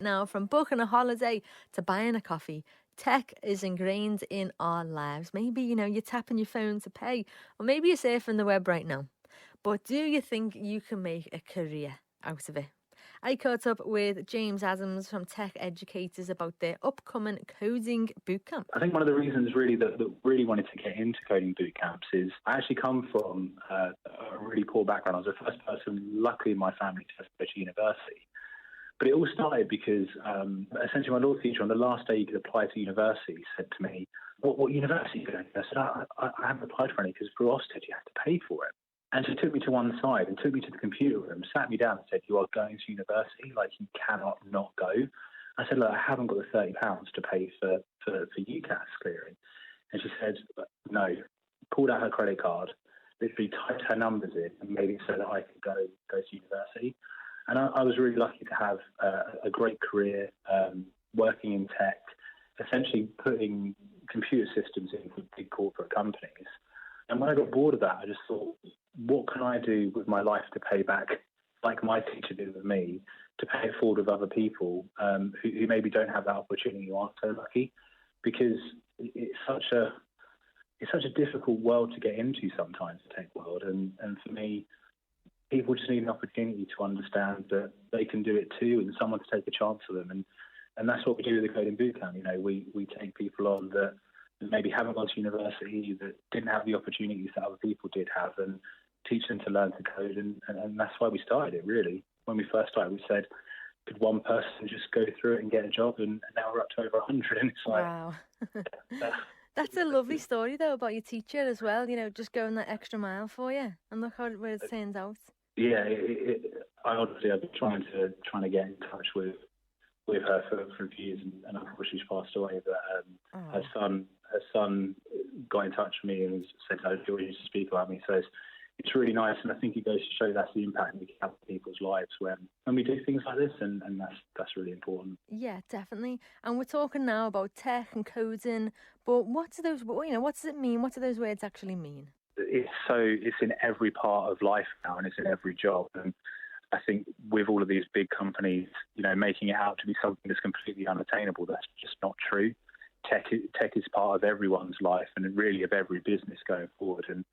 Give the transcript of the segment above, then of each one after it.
Now, from booking a holiday to buying a coffee, tech is ingrained in our lives. Maybe, you're tapping your phone to pay, or maybe you're surfing the web right now. But do you think you can make a career out of it? I caught up with James Adams from Tech Educators about their upcoming coding bootcamp. I think one of the reasons really that really wanted to get into coding bootcamps is I actually come from a really poor background. I was the first person, luckily in my family, to go to university. But it all started because essentially my law teacher on the last day you could apply to university said to me, what university are you going to? I said, I haven't applied for any because for Ofsted you have to pay for it. And she took me to one side and took me to the computer room, sat me down and said, you are going to university, like you cannot not go. I said, look, I haven't got the £30 to pay for UCAS clearing. And she said, no, pulled out her credit card, literally typed her numbers in and made it so that I could go to university. And I was really lucky to have a great career working in tech, essentially putting computer systems in for big corporate companies. And when I got bored of that, I just thought, what can I do with my life to pay back, like my teacher did with me, to pay it forward with other people who maybe don't have that opportunity or aren't so lucky? Because it's such a difficult world to get into sometimes, the tech world. And for me, people just need an opportunity to understand that they can do it too and someone to take a chance of them. And that's what we do with the Coding Bootcamp. We take people on that maybe haven't gone to university, that didn't have the opportunities that other people did have, and teach them to learn to code. And that's why we started it, really. When we first started, we said, could one person just go through it and get a job? And now we're up to over 100. And it's like... Wow. That's a lovely story, though, about your teacher as well, just going that extra mile for you. And look where it turns out. Yeah, I've been trying to get in touch with her for a few years, and unfortunately she's passed away. But her son got in touch with me and said, "I do want you to speak about me." So it's really nice, and I think it goes to show that's the impact we can have on people's lives when we do things like this, and that's really important. Yeah, definitely. And we're talking now about tech and coding, but what does it mean? What do those words actually mean? It's in every part of life now, and it's in every job. And I think with all of these big companies, making it out to be something that's completely unattainable, that's just not true. Tech is part of everyone's life and really of every business going forward. And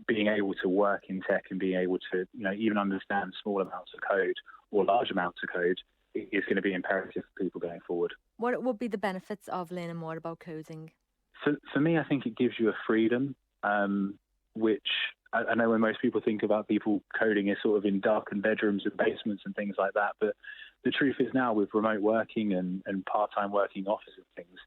being able to work in tech and being able to, even understand small amounts of code or large amounts of code is going to be imperative for people going forward. What would be the benefits of learning more about coding? For me, I think it gives you a freedom, which I know when most people think about people coding is sort of in darkened bedrooms and basements and things like that. But the truth is now with remote working and part-time working office and things,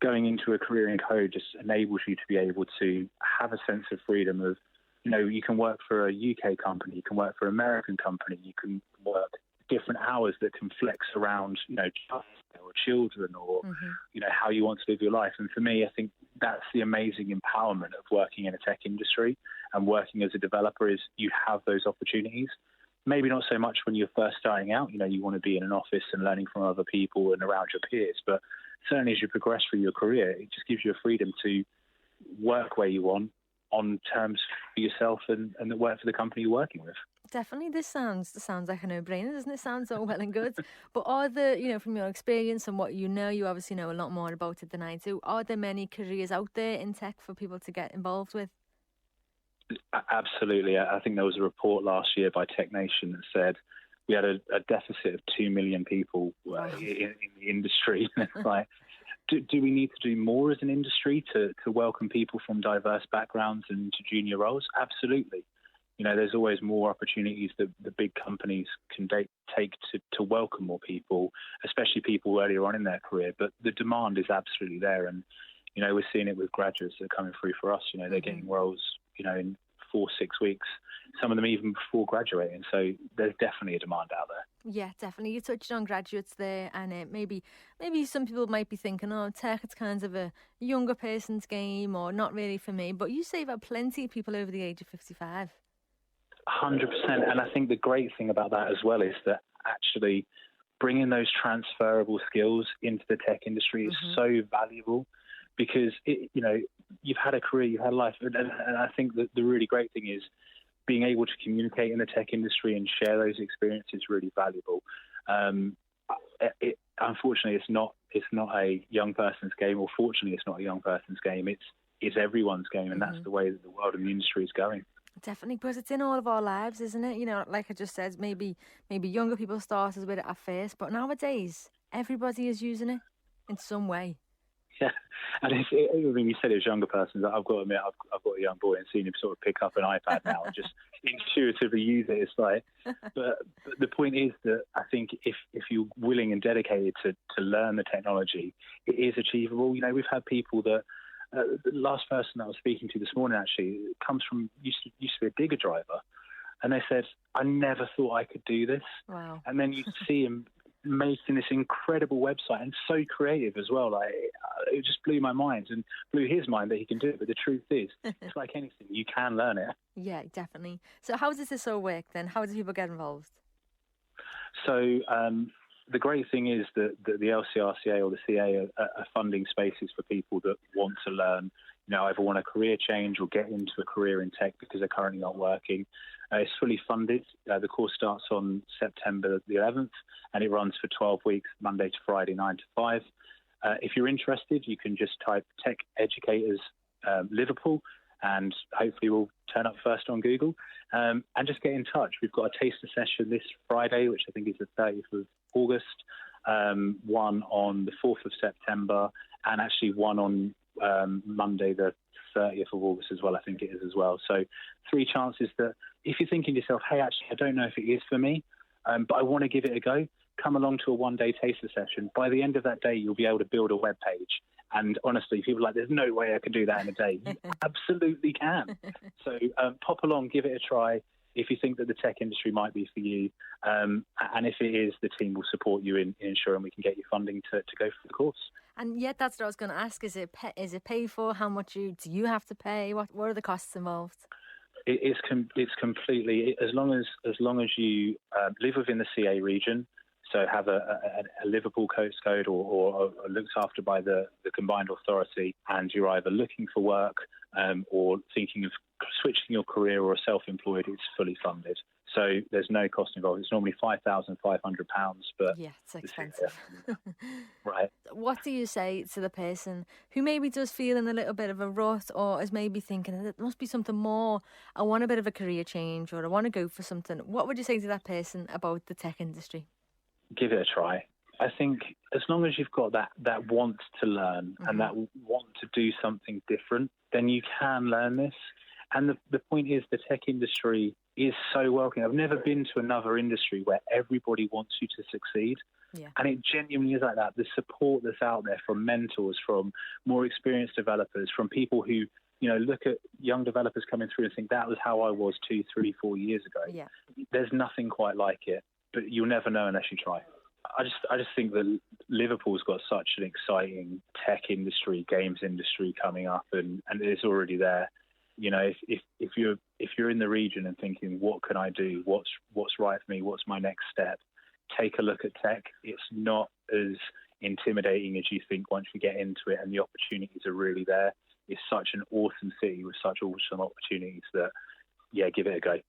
going into a career in code just enables you to be able to have a sense of freedom of, you can work for a UK company, you can work for an American company, you can work different hours that can flex around, or children or, how you want to live your life. And for me, I think that's the amazing empowerment of working in a tech industry and working as a developer is you have those opportunities. Maybe not so much when you're first starting out, you want to be in an office and learning from other people and around your peers, but certainly as you progress through your career, it just gives you a freedom to work where you want on terms for yourself and work for the company you're working with. Definitely, this sounds like a no-brainer, doesn't it? Sounds all well and good. But are there, from your experience and what you obviously know a lot more about it than I do, are there many careers out there in tech for people to get involved with? Absolutely. I think there was a report last year by Tech Nation that said we had a deficit of 2 million people in the industry. It's like, do we need to do more as an industry to welcome people from diverse backgrounds into junior roles? Absolutely. There's always more opportunities that the big companies can take to welcome more people, especially people earlier on in their career. But the demand is absolutely there. And, we're seeing it with graduates that are coming through for us. They're getting roles, in 4-6 weeks, some of them even before graduating. So there's definitely a demand out there. Yeah, definitely. You touched on graduates there, and maybe some people might be thinking, oh, tech, it's kind of a younger person's game or not really for me. But you say you've had plenty of people over the age of 55. 100%. And I think the great thing about that as well is that actually bringing those transferable skills into the tech industry is so valuable because, you've had a career, you've had a life. And I think that the really great thing is being able to communicate in the tech industry and share those experiences is really valuable. unfortunately, it's not a young person's game, or fortunately, it's not a young person's game. It's everyone's game, and that's the way that the world and the industry is going. Definitely, because it's in all of our lives, isn't it? You know, like I just said, maybe younger people started with it at first, but nowadays everybody is using it in some way. Yeah, and when you said it was younger persons, I've got to admit, I've got a young boy and seen him sort of pick up an iPad now and just intuitively use it. It's like, but the point is that I think if you're willing and dedicated to learn the technology, it is achievable. You know, we've had people that the last person I was speaking to this morning actually used to be a digger driver, and they said, I never thought I could do this. Wow! And then you see him making this incredible website, and so creative as well. Like, it just blew my mind and blew his mind that he can do it. But the truth is, it's like anything, you can learn it. Yeah, definitely. So how does this all work then? How do people get involved? So the great thing is that the LCRCA or the CA are funding spaces for people that want to learn, you know, either want a career change or get into a career in tech because they're currently not working. It's fully funded. The course starts on September the 11th, and it runs for 12 weeks, Monday to Friday, 9 to 5. If you're interested, you can just type Tech Educators Liverpool, and hopefully we'll turn up first on Google, and just get in touch. We've got a taster session this Friday, which I think is the 30th of August, one on the 4th of September, and actually one on Monday the 30th of August as well, I think it is as well. So 3 chances that if you're thinking to yourself, hey, actually, I don't know if it is for me, but I want to give it a go, come along to a one-day taster session. By the end of that day, you'll be able to build a web page. And honestly, people are like, there's no way I can do that in a day. You absolutely can. So pop along, give it a try if you think that the tech industry might be for you. And if it is, the team will support you in ensuring we can get you funding to go for the course. And yet, that's what I was going to ask. Is it paid for? How much do you have to pay? What are the costs involved? It's completely, as long as you live within the CA region, so have a Liverpool postcode or looked after by the combined authority, and you're either looking for work or thinking of switching your career or self-employed, it's fully funded. So there's no cost involved. It's normally £5,500, but yeah, it's expensive. Right. What do you say to the person who maybe does feel in a little bit of a rut, or is maybe thinking there must be something more? I want a bit of a career change, or I want to go for something. What would you say to that person about the tech industry? Give it a try. I think as long as you've got that want to learn and that want to do something different, then you can learn this. And the point is, the tech industry is so welcoming. I've never been to another industry where everybody wants you to succeed. Yeah. And it genuinely is like that. The support that's out there from mentors, from more experienced developers, from people who, you know, look at young developers coming through and think that was how I was 2, 3, 4 years ago. Yeah. There's nothing quite like it, but you'll never know unless you try. I just think that Liverpool's got such an exciting tech industry, games industry coming up, and it's already there. You know, if you're in the region and thinking, what can I do? What's right for me? What's my next step? Take a look at tech. It's not as intimidating as you think once you get into it, and the opportunities are really there. It's such an awesome city with such awesome opportunities that, yeah, give it a go.